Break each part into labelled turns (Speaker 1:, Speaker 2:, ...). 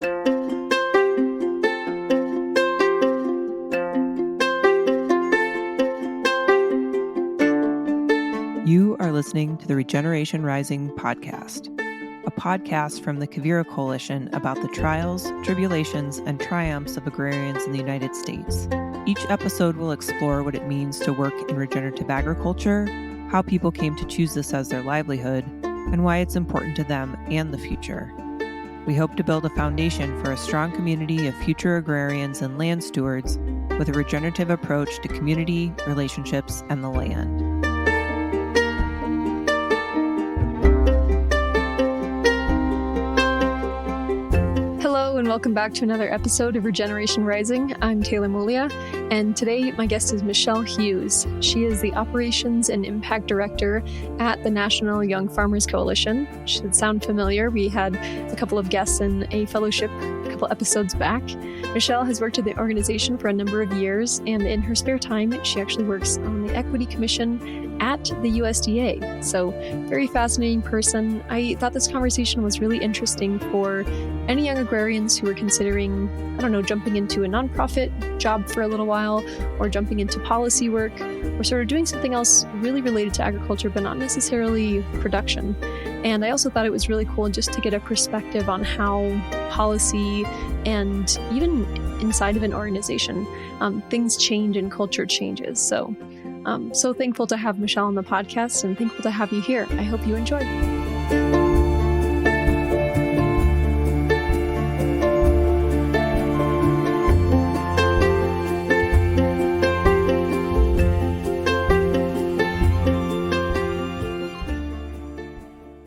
Speaker 1: You are listening to the Regeneration Rising podcast, a podcast from the Quivira Coalition about the trials, tribulations, and triumphs of agrarians in the United States. Each episode will explore what it means to work in regenerative agriculture, how people came to choose this as their livelihood, and why it's important to them and the future. We hope to build a foundation for a strong community of future agrarians and land stewards with a regenerative approach to community, relationships, and the land.
Speaker 2: And welcome back to another episode of Regeneration Rising. I'm Taylor Muglia, and today my guest is Michelle Hughes. She is the Operations and Impact Director at the National Young Farmers Coalition. Should sound familiar. We had a couple of guests in a fellowship a couple episodes back. Michelle has worked at the organization for a number of years, and in her spare time, she actually works on the Equity Commission at the USDA. So, very fascinating person. I thought this conversation was really interesting for any young agrarians who are considering, jumping into a nonprofit job for a little while, or jumping into policy work, or sort of doing something else really related to agriculture, but not necessarily production. And I also thought it was really cool just to get a perspective on how policy and even inside of an organization, things change and culture changes. So thankful to have Michelle on the podcast and thankful to have you here. I hope you enjoy.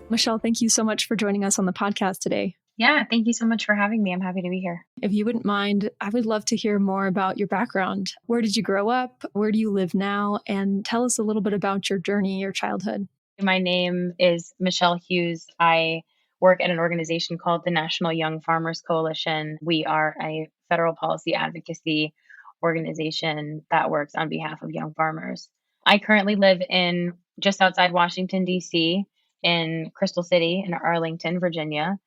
Speaker 2: Michelle, thank you so much for joining us on the podcast today.
Speaker 3: Yeah, thank you so much for having me. I'm happy to be here.
Speaker 2: If you wouldn't mind, I would love to hear more about your background. Where did you grow up? Where do you live now? And tell us a little bit about your journey, your childhood.
Speaker 3: My name is Michelle Hughes. I work at an organization called the National Young Farmers Coalition. We are a federal policy advocacy organization that works on behalf of young farmers. I currently live in just outside Washington, D.C., in Crystal City in Arlington, Virginia,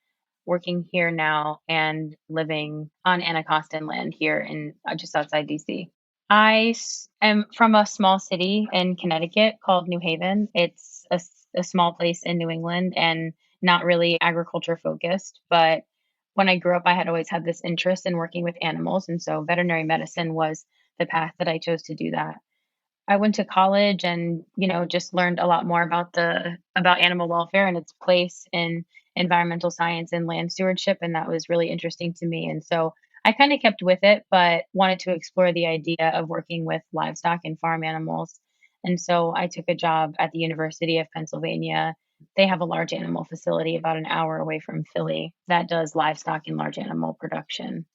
Speaker 3: working here now and living on Anacostan land here in just outside DC. I am from a small city in Connecticut called New Haven. It's a small place in New England and not really agriculture focused. But when I grew up, I had always had this interest in working with animals. And so veterinary medicine was the path that I chose to do that. I went to college and, just learned a lot more about animal welfare and its place in environmental science and land stewardship. And that was really interesting to me. And so I kind of kept with it, but wanted to explore the idea of working with livestock and farm animals. And so I took a job at the University of Pennsylvania. They have a large animal facility about an hour away from Philly that does livestock and large animal production.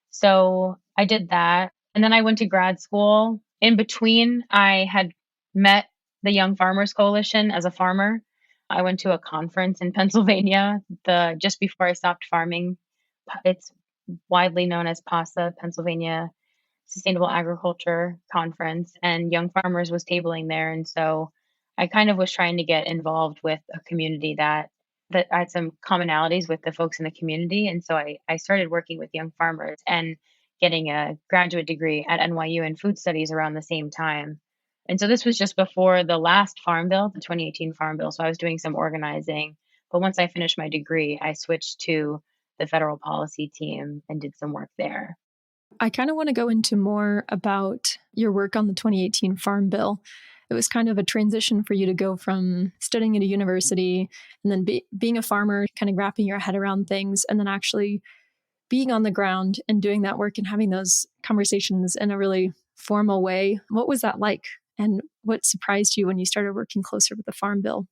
Speaker 3: So I did that. And then I went to grad school. In between, I had met the Young Farmers Coalition as a farmer. I went to a conference in Pennsylvania just before I stopped farming. It's widely known as PASA, Pennsylvania Sustainable Agriculture Conference, and Young Farmers was tabling there. And so I kind of was trying to get involved with a community that had some commonalities with the folks in the community. And so I started working with young farmers and getting a graduate degree at NYU in food studies around the same time. And so this was just before the last Farm Bill, the 2018 Farm Bill. So I was doing some organizing. But once I finished my degree, I switched to the federal policy team and did some work there.
Speaker 2: I kind of want to go into more about your work on the 2018 Farm Bill. It was kind of a transition for you to go from studying at a university and then being a farmer, kind of wrapping your head around things, and then actually being on the ground and doing that work and having those conversations in a really formal way. What was that like? And what surprised you when you started working closer with the Farm Bill?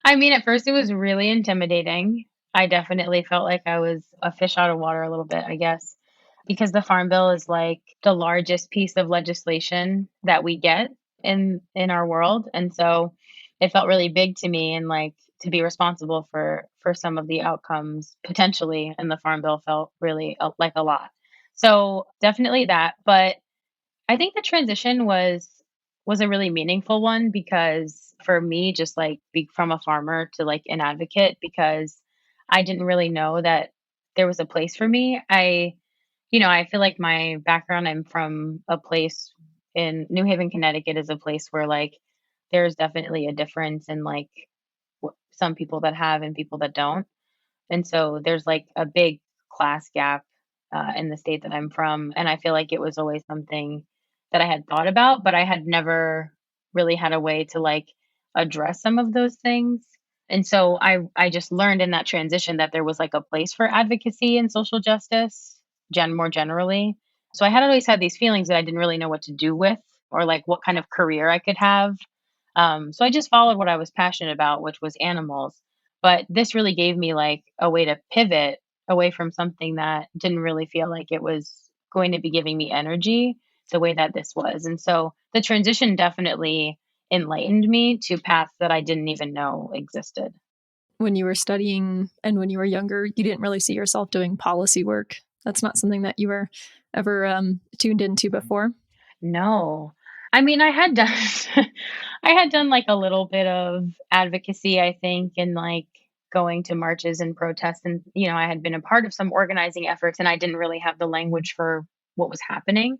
Speaker 3: I mean, at first it was really intimidating. I definitely felt like I was a fish out of water a little bit, I guess, because the Farm Bill is like the largest piece of legislation that we get in our world. And so it felt really big to me, and like to be responsible for some of the outcomes potentially in the Farm Bill felt really like a lot. So definitely that. But I think the transition was a really meaningful one, because for me, just like from a farmer to like an advocate, because I didn't really know that there was a place for me. I feel like my background, I'm from a place in New Haven, Connecticut is a place where like there's definitely a difference in like some people that have and people that don't. And so there's like a big class gap in the state that I'm from. And I feel like it was always something that I had thought about, but I had never really had a way to like address some of those things. And so I just learned in that transition that there was like a place for advocacy and social justice, more generally. So I had always had these feelings that I didn't really know what to do with or like what kind of career I could have. So I just followed what I was passionate about, which was animals. But this really gave me like a way to pivot away from something that didn't really feel like it was going to be giving me energy the way that this was. And so the transition definitely enlightened me to paths that I didn't even know existed.
Speaker 2: When you were studying and when you were younger, you didn't really see yourself doing policy work. That's not something that you were ever tuned into before.
Speaker 3: No. I mean, I had done I had done like a little bit of advocacy, I think, and like going to marches and protests and I had been a part of some organizing efforts and I didn't really have the language for what was happening.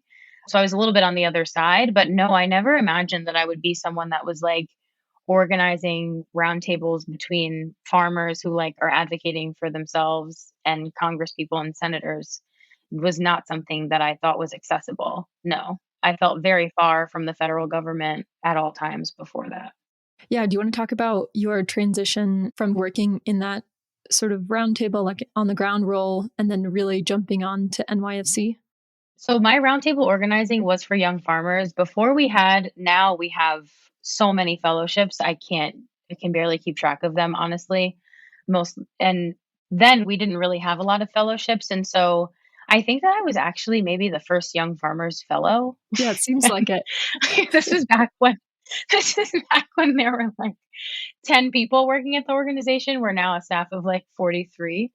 Speaker 3: So I was a little bit on the other side, but no, I never imagined that I would be someone that was like organizing roundtables between farmers who like are advocating for themselves and congress people and senators was not something that I thought was accessible. No. I felt very far from the federal government at all times before that.
Speaker 2: Yeah. Do you want to talk about your transition from working in that sort of roundtable, like on the ground role, and then really jumping on to NYFC?
Speaker 3: So my roundtable organizing was for young farmers. Now we have so many fellowships. I can barely keep track of them, honestly. And then we didn't really have a lot of fellowships. And so I think that I was actually maybe the first young farmers fellow.
Speaker 2: Yeah, it seems like it.
Speaker 3: this is back when this is back when there were like 10 people working at the organization. We're now a staff of like 43.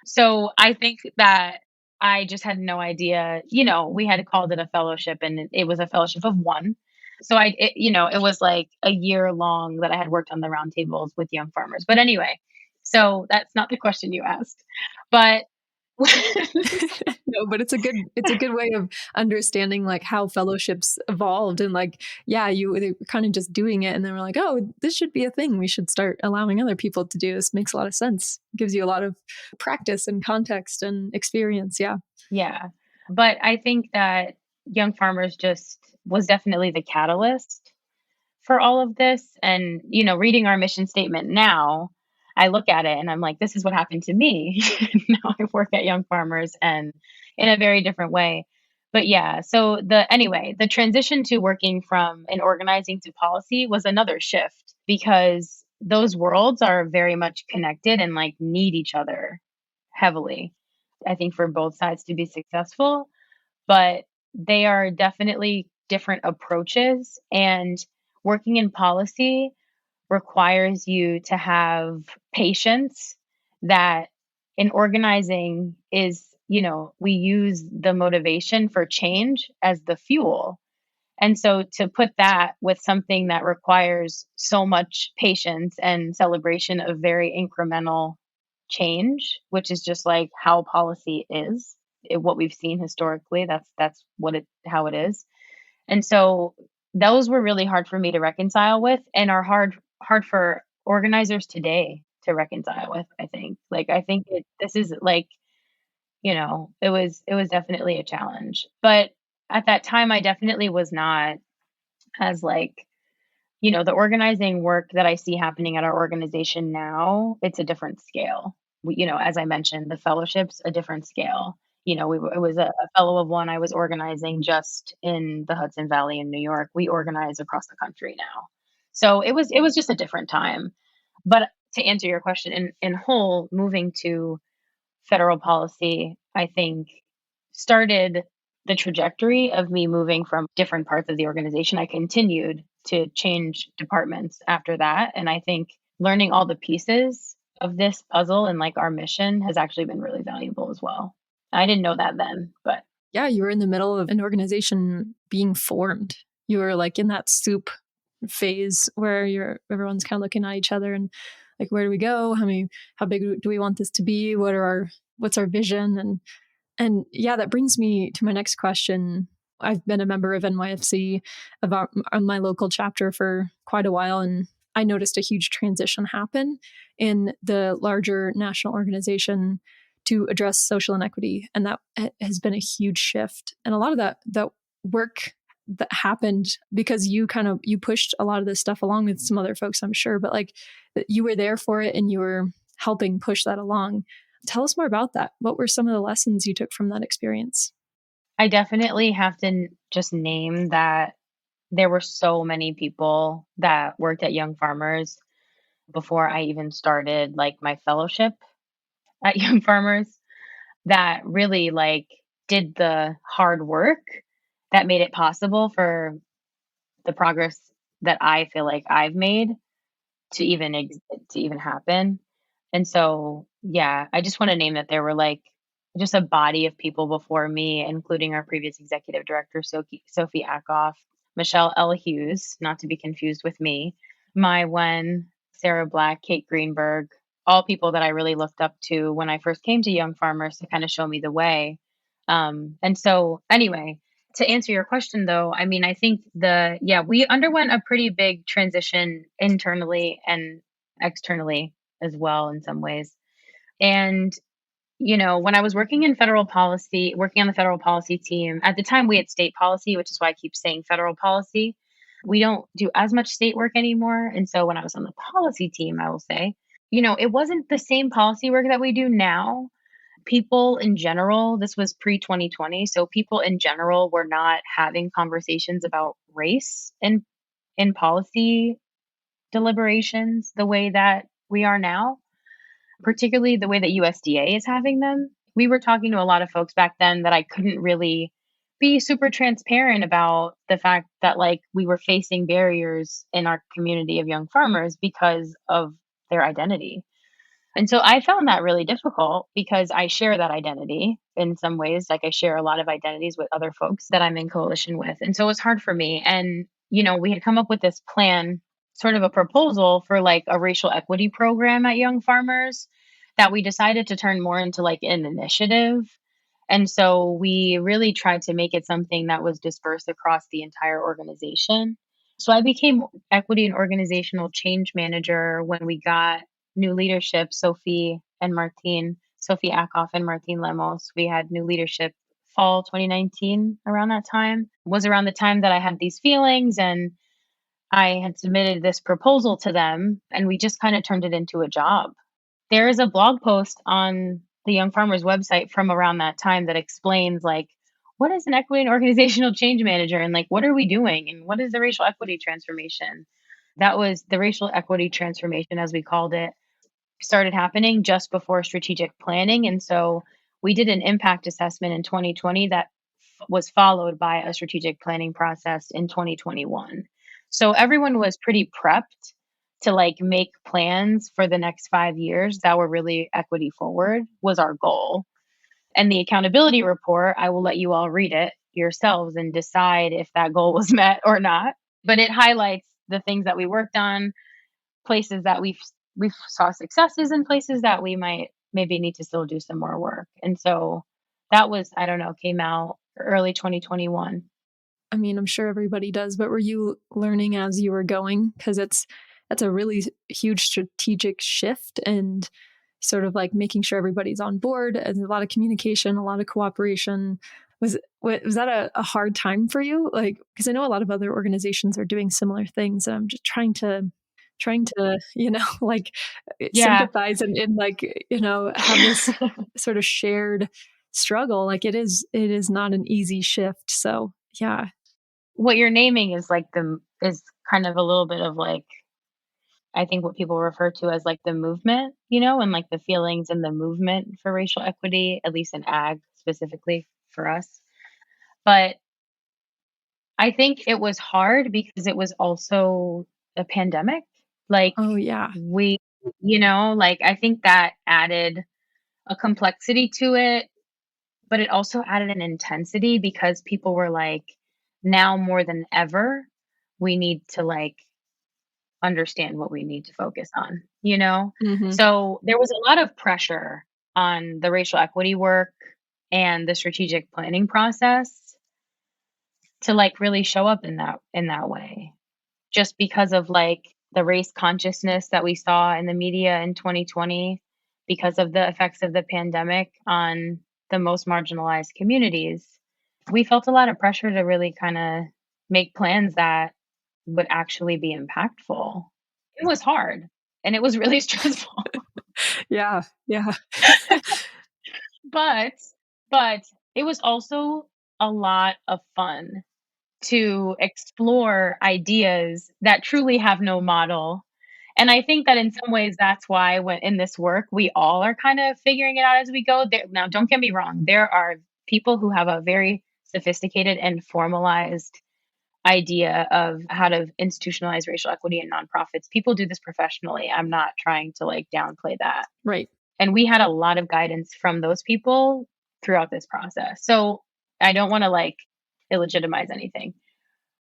Speaker 3: So I think that I just had no idea, we had called it a fellowship and it was a fellowship of one. So it was like a year long that I had worked on the roundtables with young farmers. But anyway, so that's not the question you asked, but
Speaker 2: No, but it's a good way of understanding like how fellowships evolved and like, yeah, they were kind of just doing it and then we're like, oh, this should be a thing we should start allowing other people to do. This makes a lot of sense. Gives you a lot of practice and context and experience. Yeah.
Speaker 3: Yeah. But I think that young farmers just was definitely the catalyst for all of this. And, reading our mission statement now, I look at it and I'm like, this is what happened to me. Now I work at Young Farmers and in a very different way. But yeah, so the transition to working from and organizing to policy was another shift because those worlds are very much connected and like need each other heavily. I think for both sides to be successful, but they are definitely different approaches. And working in policy requires you to have patience that in organizing is, we use the motivation for change as the fuel. And so to put that with something that requires so much patience and celebration of very incremental change, which is just like how policy is, what we've seen historically, that's how it is. And so those were really hard for me to reconcile with and are hard for organizers today to reconcile with, I think. Like I think this is like, it was definitely a challenge. But at that time I definitely was not as like, the organizing work that I see happening at our organization now, it's a different scale. As I mentioned, the fellowship's a different scale. It was a fellow of one I was organizing just in the Hudson Valley in New York. We organize across the country now. So it was just a different time. But to answer your question, in whole, moving to federal policy, I think started the trajectory of me moving from different parts of the organization. I continued to change departments after that. And I think learning all the pieces of this puzzle and like our mission has actually been really valuable as well. I didn't know that then, but
Speaker 2: yeah, you were in the middle of an organization being formed. You were like in that soup phase where everyone's kind of looking at each other and like, where do we go? How big do we want this to be? What are our what's our vision? And yeah, that brings me to my next question. I've been a member of NYFC, on my local chapter, for quite a while, and I noticed a huge transition happen in the larger national organization to address social inequity, and that has been a huge shift. And a lot of that work that happened because you pushed a lot of this stuff along with some other folks, I'm sure, but like you were there for it and you were helping push that along. Tell us more about that. What were some of the lessons you took from that experience?
Speaker 3: I definitely have to just name that there were so many people that worked at Young Farmers before I even started like my fellowship at Young Farmers that really like did the hard work that made it possible for the progress that I feel like I've made to even happen. And so, yeah, I just want to name that there were like just a body of people before me, including our previous executive director, Sophie Ackoff, Michelle L. Hughes, not to be confused with me, Mai Wen, Sarah Black, Kate Greenberg, all people that I really looked up to when I first came to Young Farmers to kind of show me the way. And so, anyway, to answer your question though, I mean, I think we underwent a pretty big transition internally and externally as well in some ways. And, when I was working in federal policy, working on the federal policy team, at the time we had state policy, which is why I keep saying federal policy. We don't do as much state work anymore. And so when I was on the policy team, I will say, it wasn't the same policy work that we do now. People in general, this was pre 2020, so people in general were not having conversations about race in policy deliberations the way that we are now, particularly the way that USDA is having them. We were talking to a lot of folks back then that I couldn't really be super transparent about the fact that like we were facing barriers in our community of young farmers because of their identity. And so I found that really difficult because I share that identity in some ways. Like I share a lot of identities with other folks that I'm in coalition with. And so it was hard for me. And, we had come up with this plan, sort of a proposal for like a racial equity program at Young Farmers that we decided to turn more into like an initiative. And so we really tried to make it something that was dispersed across the entire organization. So I became equity and organizational change manager when we got new leadership, Sophie Ackoff and Martine Lemos. We had new leadership fall 2019, around that time. It was around the time that I had these feelings and I had submitted this proposal to them and we just kind of turned it into a job. There is a blog post on the Young Farmers website from around that time that explains like what is an equity and organizational change manager and like what are we doing and what is the racial equity transformation. That was the racial equity transformation, as we called it, started happening just before strategic planning. And so we did an impact assessment in 2020 that was followed by a strategic planning process in 2021. So everyone was pretty prepped to like make plans for the next 5 years that were really equity forward was our goal. And the accountability report, I will let you all read it yourselves and decide if that goal was met or not. But it highlights the things that we worked on, places that we saw successes, and places that we might maybe need to still do some more work. And so that was, I don't know, came out early 2021.
Speaker 2: I mean, I'm sure everybody does, but were you learning as you were going? Because that's a really huge strategic shift and sort of like making sure everybody's on board, and a lot of communication, a lot of cooperation. Was that a hard time for you? Like, because I know a lot of other organizations are doing similar things, and I'm just trying to like sympathize and like have this sort of shared struggle. Like it is not an easy shift. So yeah.
Speaker 3: What you're naming is like is kind of a little bit of like, I think what people refer to as like the movement, and like the feelings and the movement for racial equity, at least in ag specifically for us. But I think it was hard because it was also a pandemic. Like
Speaker 2: Oh yeah.
Speaker 3: I think that added a complexity to it, but it also added an intensity because people were like, now more than ever, we need to like understand what we need to focus on.
Speaker 2: Mm-hmm.
Speaker 3: So there was a lot of pressure on the racial equity work and the strategic planning process to like really show up in that way. Just because of like the race consciousness that we saw in the media in 2020 because of the effects of the pandemic on the most marginalized communities. We felt a lot of pressure to really kind of make plans that would actually be impactful. It was hard and it was really stressful.
Speaker 2: Yeah. Yeah.
Speaker 3: but but it was also a lot of fun to explore ideas that truly have no model. And I think that in some ways that's why when in this work we all are kind of figuring it out as we go. Now, don't get me wrong, there are people who have a very sophisticated and formalized idea of how to institutionalize racial equity in nonprofits. People do this professionally. I'm not trying to like downplay that.
Speaker 2: Right.
Speaker 3: And we had a lot of guidance from those people throughout this process. So I don't want to like illegitimize anything.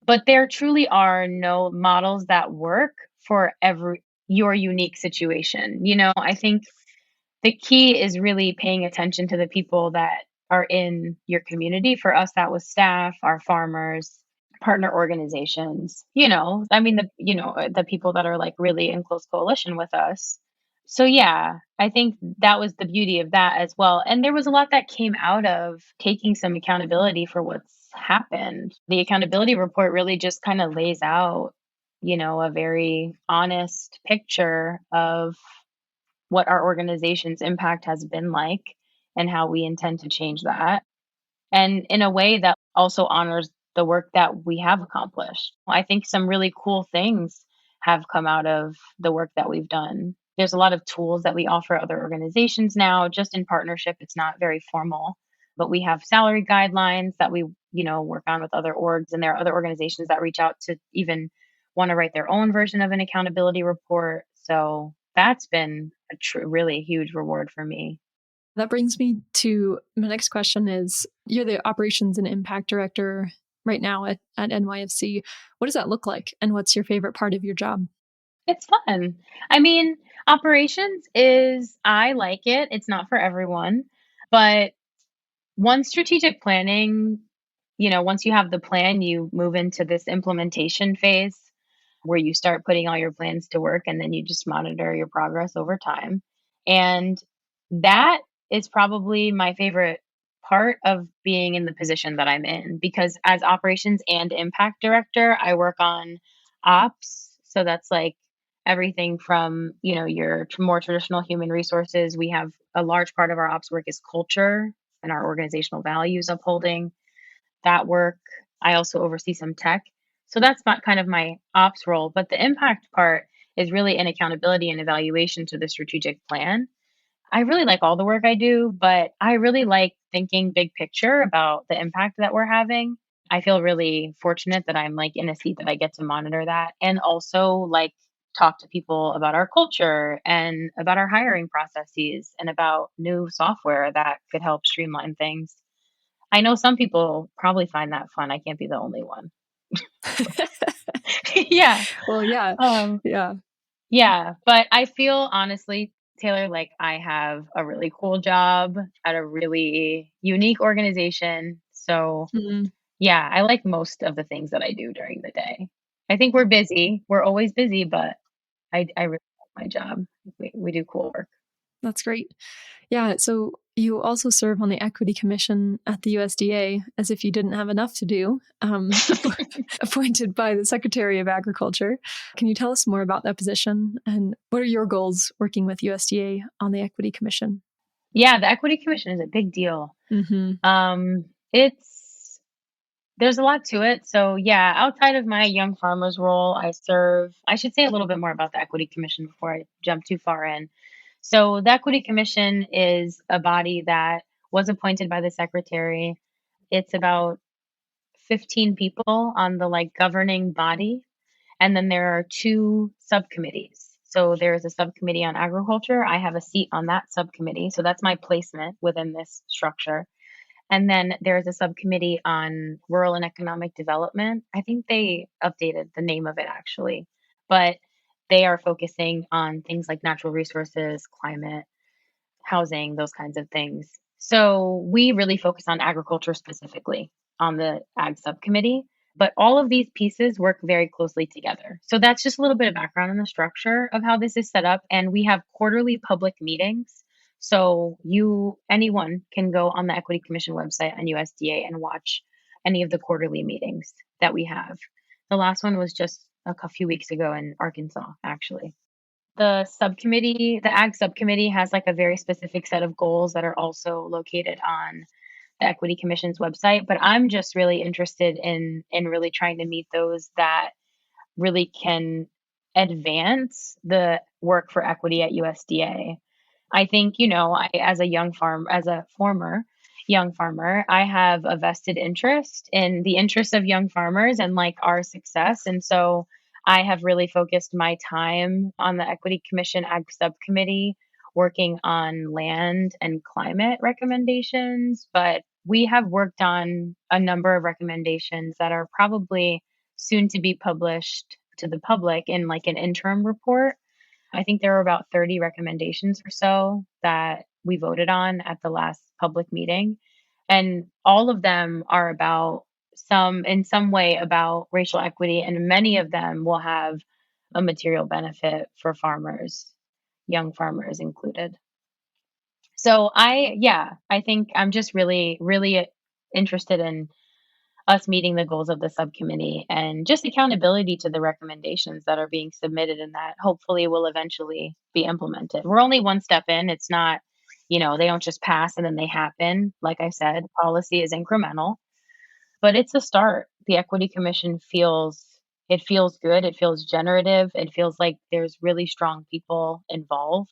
Speaker 3: But there truly are no models that work for every your unique situation. You know, I think the key is really paying attention to the people that are in your community. For us, that was staff, our farmers, partner organizations. You know, I mean the people that are like really in close coalition with us. So yeah, I think that was the beauty of that as well. And there was a lot that came out of taking some accountability for what's happened. The accountability report really just kind of lays out, you know, a very honest picture of what our organization's impact has been like and how we intend to change that. And in a way that also honors the work that we have accomplished. I think some really cool things have come out of the work that we've done. There's a lot of tools that we offer other organizations now, just in partnership. It's not very formal, but we have salary guidelines that we, you know, work on with other orgs, and there are other organizations that reach out to even want to write their own version of an accountability report. So that's been a really huge reward for me.
Speaker 2: That brings me to my next question is, you're the operations and impact director right now at NYFC. What does that look like? And what's your favorite part of your job?
Speaker 3: It's fun. I mean, operations is, I like it. It's not for everyone. But once strategic planning, you know, once you have the plan, you move into this implementation phase where you start putting all your plans to work and then you just monitor your progress over time. And that is probably my favorite part of being in the position that I'm in because as operations and impact director, I work on ops. So that's like everything from, you know, your more traditional human resources. We have a large part of our ops work is culture and our organizational values upholding that work. I also oversee some tech. So that's not kind of my ops role, but the impact part is really an accountability and evaluation to the strategic plan. I really like all the work I do, but I really like thinking big picture about the impact that we're having. I feel really fortunate that I'm like in a seat that I get to monitor that and also like talk to people about our culture and about our hiring processes and about new software that could help streamline things. I know some people probably find that fun. I can't be the only one. Yeah.
Speaker 2: Well, yeah.
Speaker 3: Um,
Speaker 2: Yeah.
Speaker 3: yeah, but I feel honestly, Taylor, like I have a really cool job at a really unique organization. So,
Speaker 2: Mhm.
Speaker 3: yeah, I like most of the things that I do during the day. I think we're busy. We're always busy, but I really like my job. We do cool work.
Speaker 2: That's great. Yeah. So you also serve on the Equity Commission at the USDA, as if you didn't have enough to do, appointed by the Secretary of Agriculture. Can you tell us more about that position and what are your goals working with USDA on the Equity Commission?
Speaker 3: Yeah, the Equity Commission is a big deal.
Speaker 2: Mm-hmm.
Speaker 3: It's There's a lot to it. So, yeah, outside of my young farmers role, I should say a little bit more about the Equity Commission before I jump too far in. So, the Equity Commission is a body that was appointed by the secretary. It's about 15 people on the like governing body. And then there are two subcommittees. So, there's a subcommittee on agriculture. I have a seat on that subcommittee. So, that's my placement within this structure. And then there's a subcommittee on rural and economic development. I think they updated the name of it actually, but they are focusing on things like natural resources, climate. housing, those kinds of things. So we really focus on agriculture specifically on the ag subcommittee, but all of these pieces work very closely together. So that's just a little bit of background on the structure of how this is set up. And we have quarterly public meetings. So anyone can go on the Equity Commission website on USDA and watch any of the quarterly meetings that we have. The last one was just a few weeks ago in Arkansas, actually. The ag subcommittee has like a very specific set of goals that are also located on the Equity Commission's website. But I'm just really interested in really trying to meet those that really can advance the work for equity at USDA. I think, as a former young farmer, I have a vested interest in the interests of young farmers and like our success. And so I have really focused my time on the Equity Commission Ag Subcommittee working on land and climate recommendations. But we have worked on a number of recommendations that are probably soon to be published to the public in like an interim report. I think there were about 30 recommendations or so that we voted on at the last public meeting. And all of them are in some way about racial equity, and many of them will have a material benefit for farmers, young farmers included. So I think I'm just really, really interested in us meeting the goals of the subcommittee and just accountability to the recommendations that are being submitted and that hopefully will eventually be implemented. We're only one step in. It's not, they don't just pass and then they happen. Like I said, policy is incremental, but it's a start. The Equity Commission feels good. It feels generative. It feels like there's really strong people involved,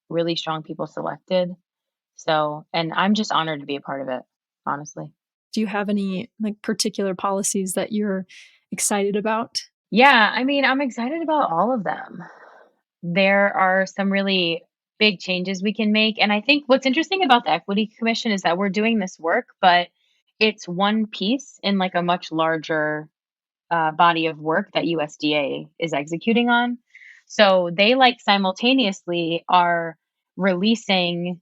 Speaker 3: really strong people selected. So, and I'm just honored to be a part of it, honestly.
Speaker 2: Do you have any like particular policies that you're excited about?
Speaker 3: Yeah, I mean, I'm excited about all of them. There are some really big changes we can make. And I think what's interesting about the Equity Commission is that we're doing this work, but it's one piece in like a much larger body of work that USDA is executing on. So they like simultaneously are releasing,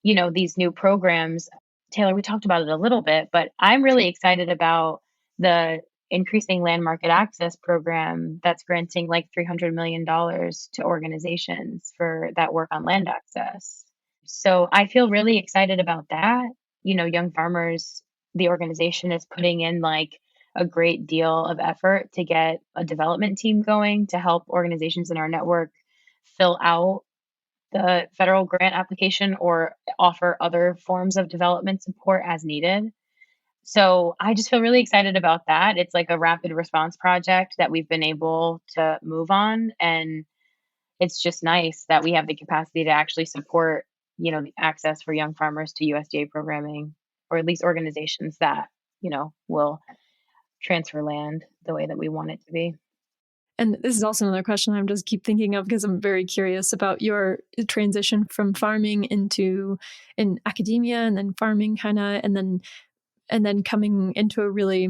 Speaker 3: these new programs. Taylor, we talked about it a little bit, but I'm really excited about the increasing land market access program that's granting like $300 million to organizations for that work on land access. So I feel really excited about that. Young Farmers, the organization is putting in like a great deal of effort to get a development team going to help organizations in our network fill out the federal grant application or offer other forms of development support as needed. So I just feel really excited about that. It's like a rapid response project that we've been able to move on. And it's just nice that we have the capacity to actually support, the access for young farmers to USDA programming, or at least organizations that, will transfer land the way that we want it to be.
Speaker 2: And this is also another question I'm just keep thinking of because I'm very curious about your transition from farming in academia and then farming kind of, and then coming into a really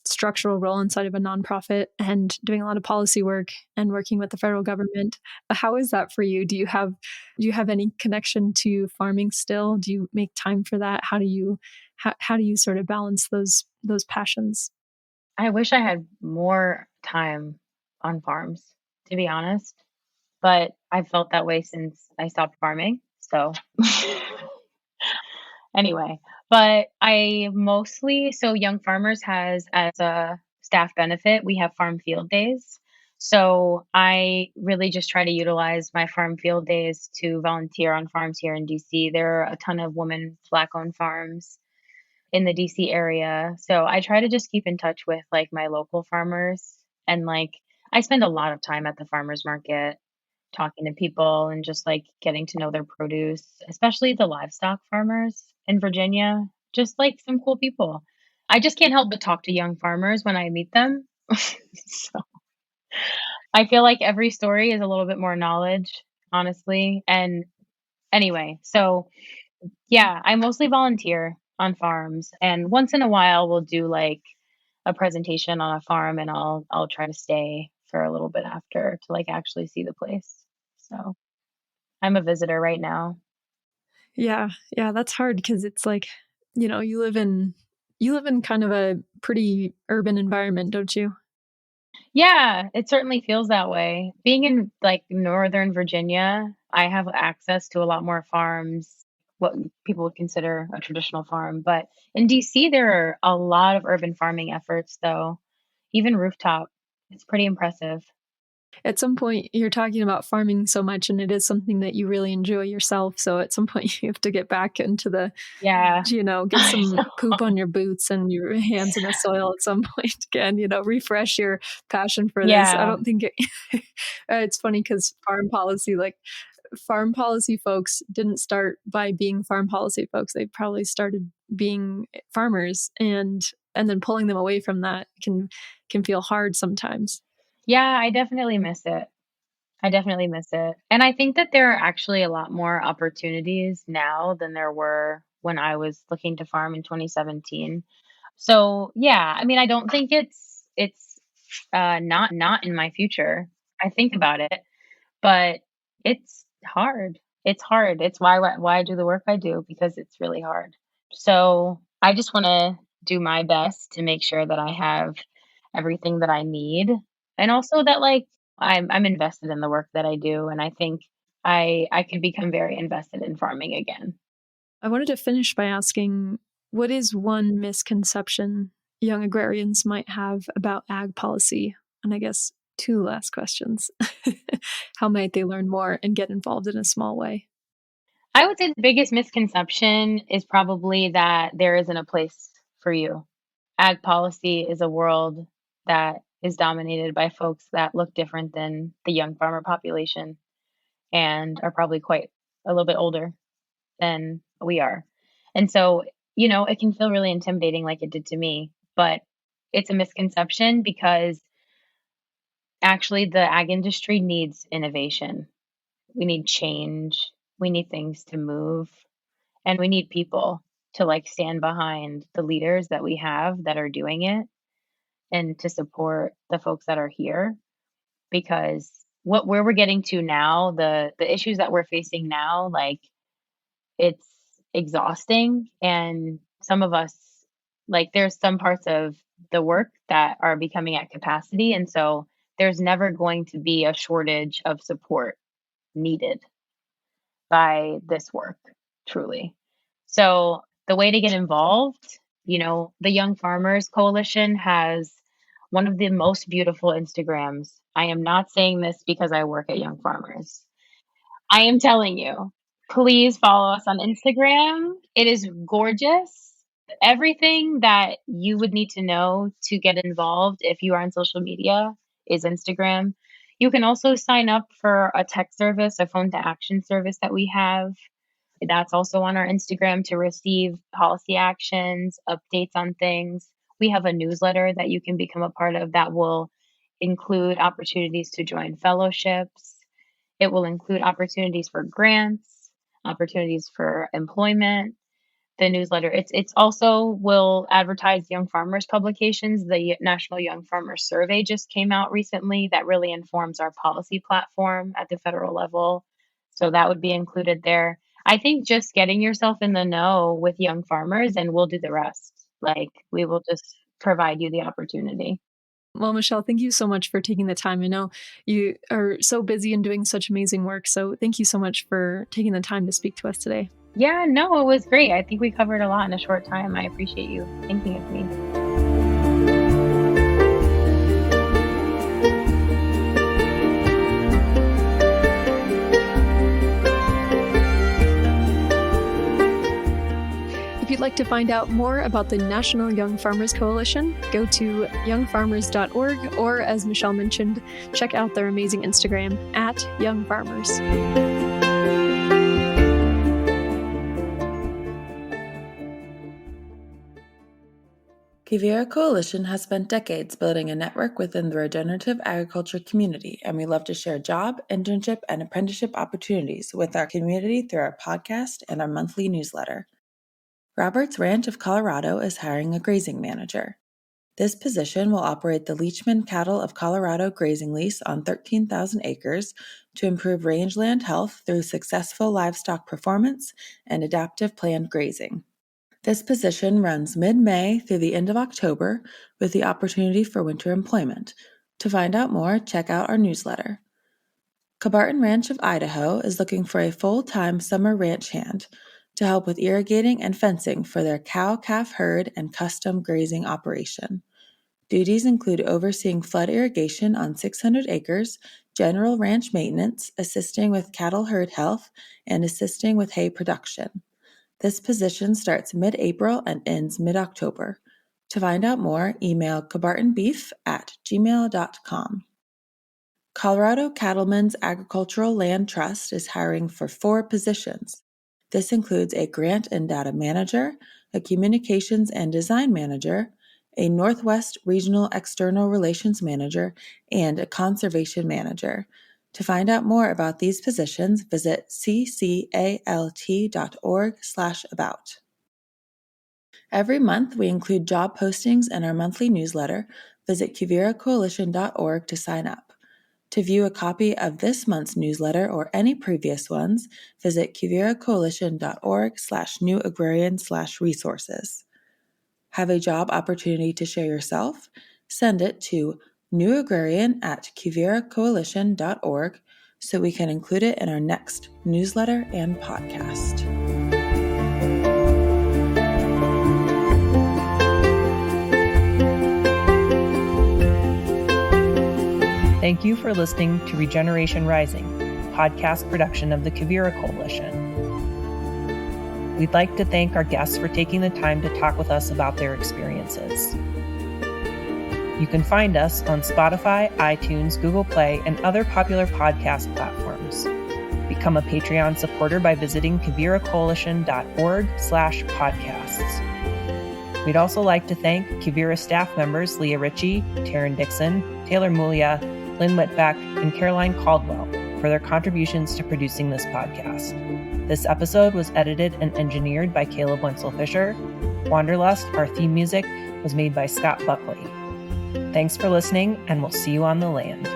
Speaker 2: structural role inside of a nonprofit and doing a lot of policy work and working with the federal government. How is that for you? Do you have any connection to farming still? Do you make time for that? How do you sort of balance those passions?
Speaker 3: I wish I had more time on farms, to be honest, but I've felt that way since I stopped farming. So anyway, but Young Farmers has as a staff benefit, we have farm field days. So I really just try to utilize my farm field days to volunteer on farms here in DC. There are a ton of women Black-owned farms in the DC area. So I try to just keep in touch with like my local farmers, and like I spend a lot of time at the farmers market talking to people and just like getting to know their produce, especially the livestock farmers in Virginia. Just like some cool people. I just can't help but talk to young farmers when I meet them. So I feel like every story is a little bit more knowledge, honestly. And anyway, so yeah, I mostly volunteer on farms, and once in a while we'll do like a presentation on a farm, and I'll try to stay for a little bit after to like actually see the place. So I'm a visitor right now.
Speaker 2: Yeah, that's hard because it's like, you live in kind of a pretty urban environment, don't you?
Speaker 3: Yeah, it certainly feels that way. Being in, like, Northern Virginia, I have access to a lot more farms, what people would consider a traditional farm, but in DC, there are a lot of urban farming efforts, though, even rooftop. It's pretty impressive.
Speaker 2: At some point, you're talking about farming so much, and it is something that you really enjoy yourself. So at some point, you have to get back into
Speaker 3: Yeah.
Speaker 2: get
Speaker 3: I
Speaker 2: some
Speaker 3: know.
Speaker 2: poop on your boots and your hands in the soil at some point again, refresh your passion for this. I
Speaker 3: Yeah.
Speaker 2: don't think it's funny because farm policy folks didn't start by being farm policy folks. They probably started being farmers, and then pulling them away from that can feel hard sometimes.
Speaker 3: Yeah, I definitely miss it. I definitely miss it. And I think that there are actually a lot more opportunities now than there were when I was looking to farm in 2017. So, yeah, I mean, I don't think it's not in my future. I think about it, but it's hard. It's hard. It's why I do the work I do because it's really hard. So, I just wanna do my best to make sure that I have everything that I need, and also that, like, I'm invested in the work that I do, and I think I could become very invested in farming again.
Speaker 2: I wanted to finish by asking, what is one misconception young agrarians might have about ag policy? And I guess two last questions. How might they learn more and get involved in a small way?
Speaker 3: I would say the biggest misconception is probably that there isn't a place for you. Ag policy is a world that is dominated by folks that look different than the young farmer population and are probably quite a little bit older than we are. And so, it can feel really intimidating like it did to me, but it's a misconception because actually the ag industry needs innovation. We need change. We need things to move and we need people to like stand behind the leaders that we have that are doing it and to support the folks that are here because where we're getting to now, the issues that we're facing now, like it's exhausting and some of us like there's some parts of the work that are becoming at capacity and so there's never going to be a shortage of support needed by this work truly. So the way to get involved, the Young Farmers Coalition has one of the most beautiful Instagrams. I am not saying this because I work at Young Farmers. I am telling you, please follow us on Instagram. It is gorgeous. Everything that you would need to know to get involved if you are on social media is Instagram. You can also sign up for a tech service, a phone to action service that we have. That's also on our Instagram to receive policy actions, updates on things. We have a newsletter that you can become a part of that will include opportunities to join fellowships. It will include opportunities for grants, opportunities for employment. The newsletter, it's also will advertise young farmers publications. The National Young Farmers Survey just came out recently that really informs our policy platform at the federal level. So that would be included there. I think just getting yourself in the know with young farmers and we'll do the rest. Like we will just provide you the opportunity.
Speaker 2: Well, Michelle, thank you so much for taking the time. I know you are so busy and doing such amazing work. So thank you so much for taking the time to speak to us today.
Speaker 3: Yeah, no, it was great. I think we covered a lot in a short time. I appreciate you thinking of me.
Speaker 2: If you'd like to find out more about the National Young Farmers Coalition, go to youngfarmers.org or, as Michelle mentioned, check out their amazing Instagram at Young Farmers.
Speaker 4: Quivira Coalition has spent decades building a network within the regenerative agriculture community, and we love to share job, internship, and apprenticeship opportunities with our community through our podcast and our monthly newsletter. Roberts Ranch of Colorado is hiring a grazing manager. This position will operate the Leachman Cattle of Colorado grazing lease on 13,000 acres to improve rangeland health through successful livestock performance and adaptive planned grazing. This position runs mid-May through the end of October with the opportunity for winter employment. To find out more, check out our newsletter. Cabarton Ranch of Idaho is looking for a full-time summer ranch hand to help with irrigating and fencing for their cow-calf herd and custom grazing operation. Duties include overseeing flood irrigation on 600 acres, general ranch maintenance, assisting with cattle herd health, and assisting with hay production. This position starts mid-April and ends mid-October. To find out more, email cabartonbeef@gmail.com. Colorado Cattlemen's Agricultural Land Trust is hiring for 4 positions. This includes a grant and data manager, a communications and design manager, a Northwest Regional External Relations Manager, and a Conservation Manager. To find out more about these positions, visit ccalt.org/about. Every month, we include job postings in our monthly newsletter. Visit quiviracoalition.org to sign up. To view a copy of this month's newsletter or any previous ones, visit quiviracoalition.org/newagrarian/resources. Have a job opportunity to share yourself? Send it to newagrarian@quiviracoalition.org so we can include it in our next newsletter and podcast.
Speaker 1: Thank you for listening to Regeneration Rising, podcast production of the Quivira Coalition. We'd like to thank our guests for taking the time to talk with us about their experiences. You can find us on Spotify, iTunes, Google Play, and other popular podcast platforms. Become a Patreon supporter by visiting quiviracoalition.org/podcasts. We'd also like to thank Quivira staff members Leah Ritchie, Taryn Dixon, Taylor Muglia, Lynn Whitbeck, and Caroline Caldwell for their contributions to producing this podcast. This episode was edited and engineered by Caleb Wenzel-Fisher. Wanderlust, our theme music, was made by Scott Buckley. Thanks for listening, and we'll see you on the land.